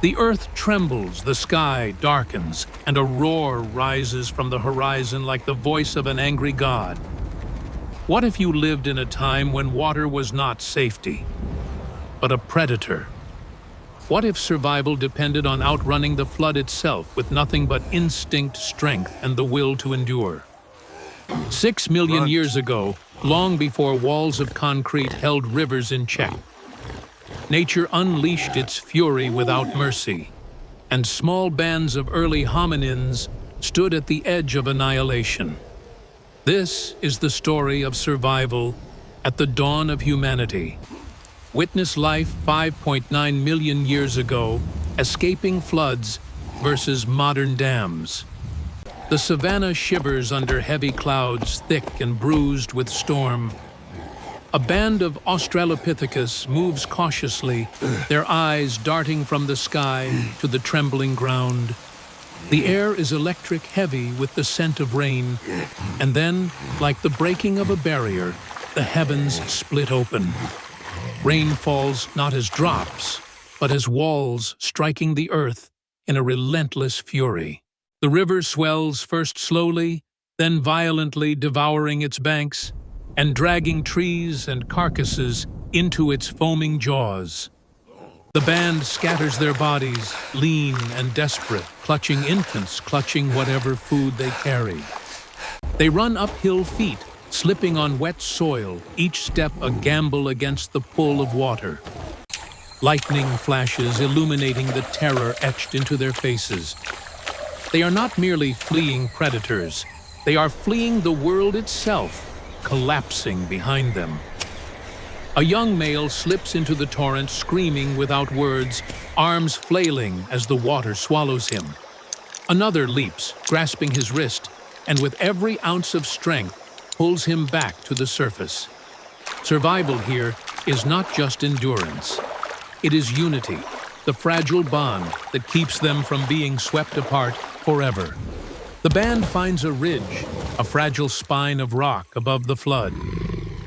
The earth trembles, the sky darkens, and a roar rises from the horizon like the voice of an angry god. What if you lived in a time when water was not safety, but a predator? What if survival depended on outrunning the flood itself with nothing but instinct, strength, and the will to endure? 6 million years ago, long before walls of concrete held rivers in check, nature unleashed its fury without mercy, and small bands of early hominins stood at the edge of annihilation. This is the story of survival at the dawn of humanity. Witness life 5.9 million years ago, escaping floods versus modern dams. The savanna shivers under heavy clouds, thick and bruised with storm. A band of Australopithecus moves cautiously, their eyes darting from the sky to the trembling ground. The air is electric heavy with the scent of rain, and then, like the breaking of a barrier, the heavens split open. Rain falls not as drops, but as walls striking the earth in a relentless fury. The river swells first slowly, then violently devouring its banks, and dragging trees and carcasses into its foaming jaws. The band scatters their bodies, lean and desperate, clutching infants, clutching whatever food they carry. They run uphill feet, slipping on wet soil, each step a gamble against the pull of water. Lightning flashes illuminating the terror etched into their faces. They are not merely fleeing predators, they are fleeing the world itself, collapsing behind them. A young male slips into the torrent, screaming without words, arms flailing as the water swallows him. Another leaps, grasping his wrist, and with every ounce of strength, pulls him back to the surface. Survival here is not just endurance. It is unity, the fragile bond that keeps them from being swept apart forever. The band finds a ridge, a fragile spine of rock above the flood.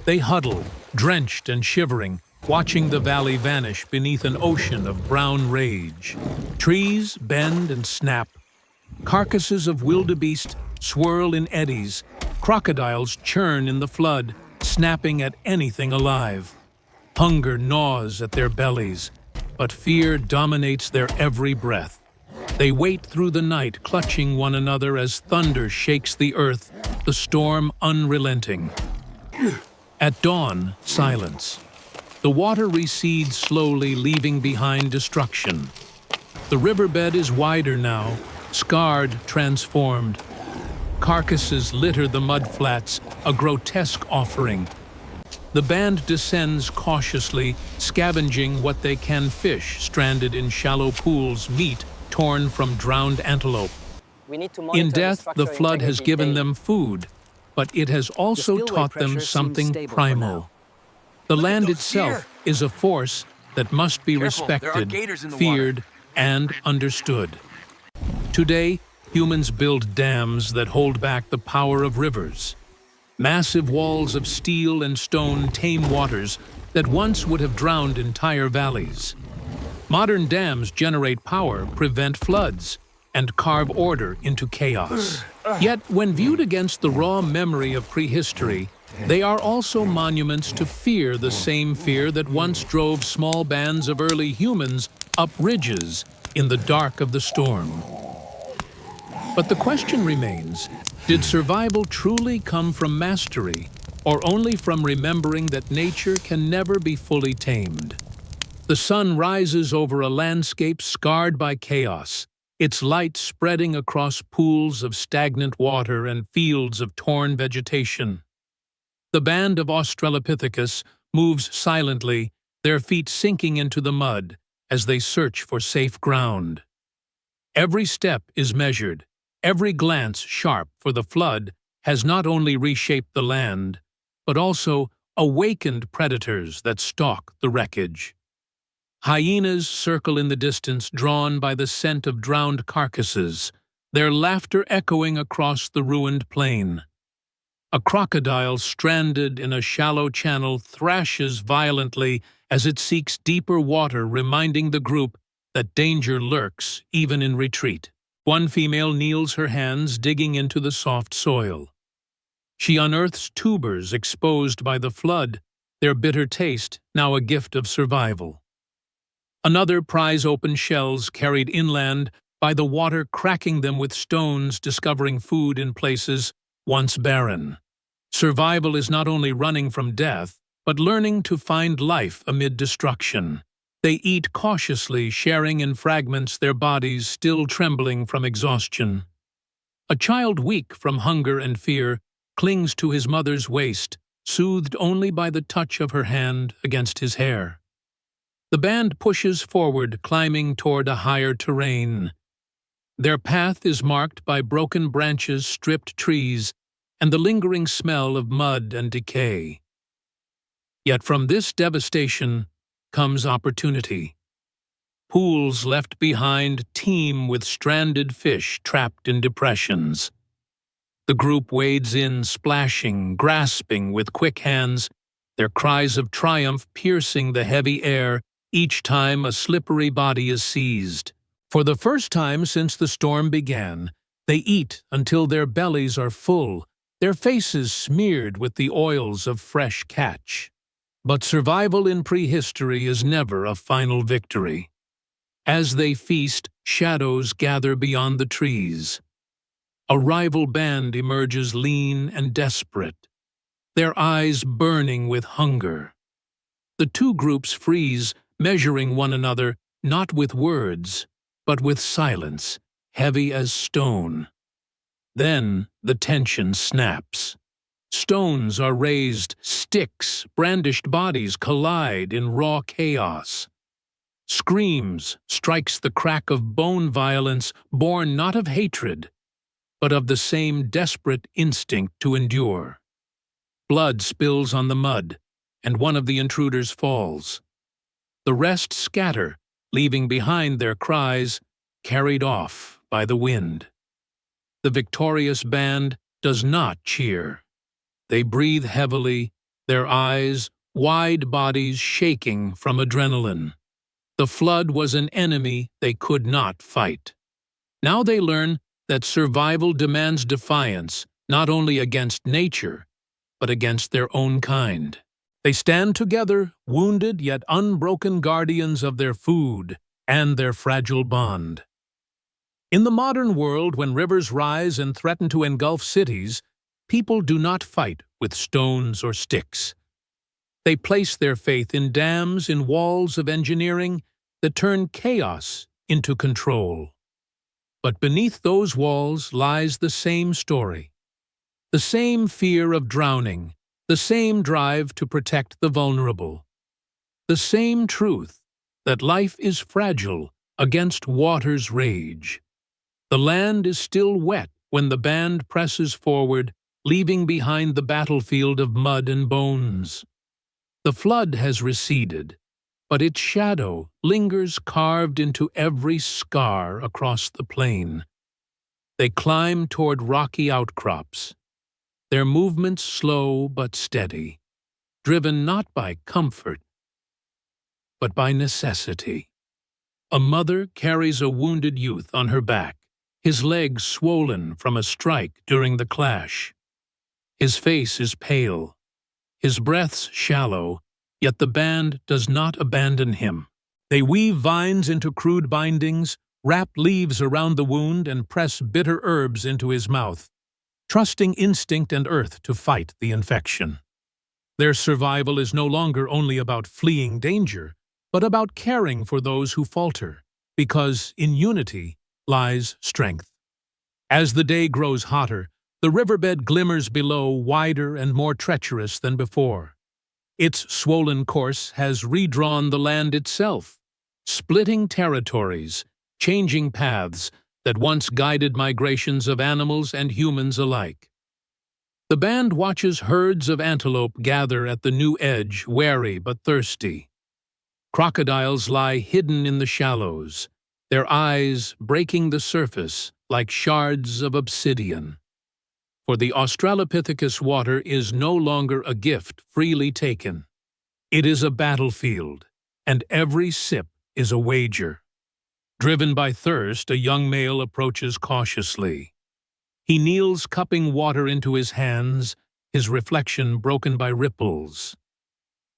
They huddle, drenched and shivering, watching the valley vanish beneath an ocean of brown rage. Trees bend and snap. Carcasses of wildebeest swirl in eddies. Crocodiles churn in the flood, snapping at anything alive. Hunger gnaws at their bellies, but fear dominates their every breath. They wait through the night, clutching one another as thunder shakes the earth, the storm unrelenting. At dawn, silence. The water recedes slowly, leaving behind destruction. The riverbed is wider now, scarred, transformed. Carcasses litter the mudflats, a grotesque offering. The band descends cautiously, scavenging what they can fish, stranded in shallow pools, meat torn from drowned antelope. In death, the flood has given them food, but it has also taught them something primal. The land itself is a force that must be respected, feared, and understood. Today, humans build dams that hold back the power of rivers. Massive walls of steel and stone tame waters that once would have drowned entire valleys. Modern dams generate power, prevent floods, and carve order into chaos. Yet, when viewed against the raw memory of prehistory, they are also monuments to fear, the same fear that once drove small bands of early humans up ridges in the dark of the storm. But the question remains, did survival truly come from mastery, or only from remembering that nature can never be fully tamed? The sun rises over a landscape scarred by chaos, its light spreading across pools of stagnant water and fields of torn vegetation. The band of Australopithecus moves silently, their feet sinking into the mud as they search for safe ground. Every step is measured, every glance sharp, for the flood has not only reshaped the land, but also awakened predators that stalk the wreckage. Hyenas circle in the distance, drawn by the scent of drowned carcasses, their laughter echoing across the ruined plain. A crocodile stranded in a shallow channel thrashes violently as it seeks deeper water, reminding the group that danger lurks even in retreat. One female kneels her hands, digging into the soft soil. She unearths tubers exposed by the flood, their bitter taste now a gift of survival. Another pries open shells carried inland by the water, cracking them with stones, discovering food in places once barren. Survival is not only running from death, but learning to find life amid destruction. They eat cautiously, sharing in fragments, their bodies still trembling from exhaustion. A child weak from hunger and fear clings to his mother's waist, soothed only by the touch of her hand against his hair. The band pushes forward, climbing toward a higher terrain. Their path is marked by broken branches, stripped trees, and the lingering smell of mud and decay. Yet from this devastation comes opportunity. Pools left behind teem with stranded fish trapped in depressions. The group wades in, splashing, grasping with quick hands, their cries of triumph piercing the heavy air each time a slippery body is seized. For the first time since the storm began, they eat until their bellies are full, their faces smeared with the oils of fresh catch. But survival in prehistory is never a final victory. As they feast, shadows gather beyond the trees. A rival band emerges, lean and desperate, their eyes burning with hunger. The two groups freeze, measuring one another not with words, but with silence, heavy as stone. Then the tension snaps. Stones are raised, sticks, brandished bodies collide in raw chaos. Screams strikes the crack of bone violence born not of hatred, but of the same desperate instinct to endure. Blood spills on the mud, and one of the intruders falls. The rest scatter, leaving behind their cries, carried off by the wind. The victorious band does not cheer. They breathe heavily, their eyes, wide bodies shaking from adrenaline. The flood was an enemy they could not fight. Now they learn that survival demands defiance, not only against nature, but against their own kind. They stand together, wounded yet unbroken guardians of their food and their fragile bond. In the modern world, when rivers rise and threaten to engulf cities, people do not fight with stones or sticks. They place their faith in dams, in walls of engineering that turn chaos into control. But beneath those walls lies the same story, the same fear of drowning, the same drive to protect the vulnerable, the same truth that life is fragile against water's rage. The land is still wet when the band presses forward, leaving behind the battlefield of mud and bones. The flood has receded, but its shadow lingers carved into every scar across the plain. They climb toward rocky outcrops, their movements slow but steady, driven not by comfort, but by necessity. A mother carries a wounded youth on her back, his legs swollen from a strike during the clash. His face is pale, his breaths shallow, yet the band does not abandon him. They weave vines into crude bindings, wrap leaves around the wound, and press bitter herbs into his mouth, trusting instinct and earth to fight the infection. Their survival is no longer only about fleeing danger, but about caring for those who falter, because in unity lies strength. As the day grows hotter, the riverbed glimmers below, wider and more treacherous than before. Its swollen course has redrawn the land itself, splitting territories, changing paths that once guided migrations of animals and humans alike. The band watches herds of antelope gather at the new edge, wary but thirsty. Crocodiles lie hidden in the shallows, their eyes breaking the surface like shards of obsidian. For the Australopithecus water is no longer a gift freely taken. It is a battlefield, and every sip is a wager. Driven by thirst, a young male approaches cautiously. He kneels, cupping water into his hands, his reflection broken by ripples.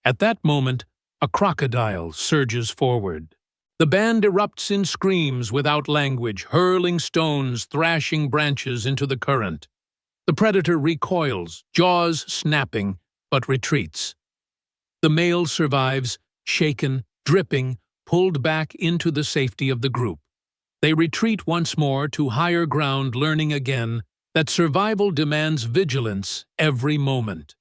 At that moment, a crocodile surges forward. The band erupts in screams without language, hurling stones, thrashing branches into the current. The predator recoils, jaws snapping, but retreats. The male survives, shaken, dripping, pulled back into the safety of the group. They retreat once more to higher ground, learning again that survival demands vigilance every moment.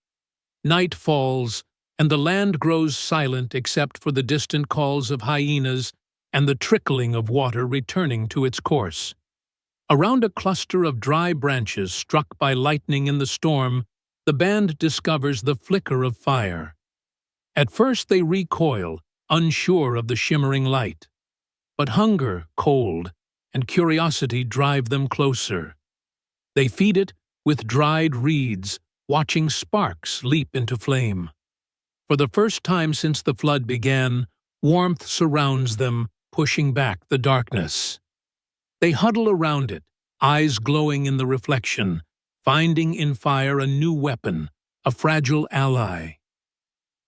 Night falls, and the land grows silent except for the distant calls of hyenas and the trickling of water returning to its course. Around a cluster of dry branches struck by lightning in the storm, the band discovers the flicker of fire. At first they recoil, unsure of the shimmering light. But hunger, cold, and curiosity drive them closer. They feed it with dried reeds, watching sparks leap into flame. For the first time since the flood began, warmth surrounds them, pushing back the darkness. They huddle around it, eyes glowing in the reflection, finding in fire a new weapon, a fragile ally.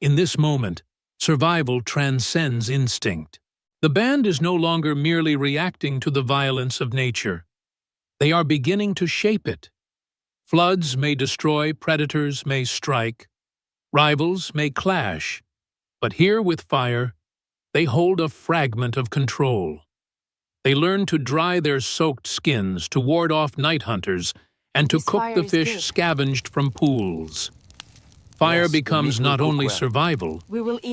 In this moment, survival transcends instinct. The band is no longer merely reacting to the violence of nature. They are beginning to shape it. Floods may destroy, predators may strike, rivals may clash, but here with fire, they hold a fragment of control. They learn to dry their soaked skins to ward off night hunters and to cook the fish scavenged from pools. Fire becomes not only survival,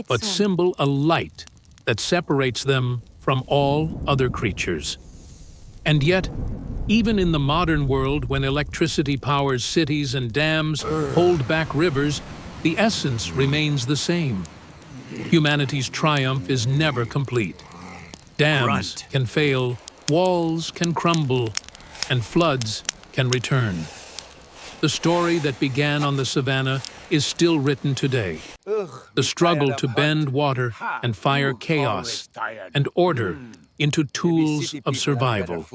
but symbol a light that separates them from all other creatures. And yet, even in the modern world, when electricity powers cities and dams hold back rivers, the essence remains the same. Humanity's triumph is never complete. Dams can fail, walls can crumble, and floods can return. The story that began on the savannah is still written today. The struggle to bend water and fire chaos and order into tools of survival.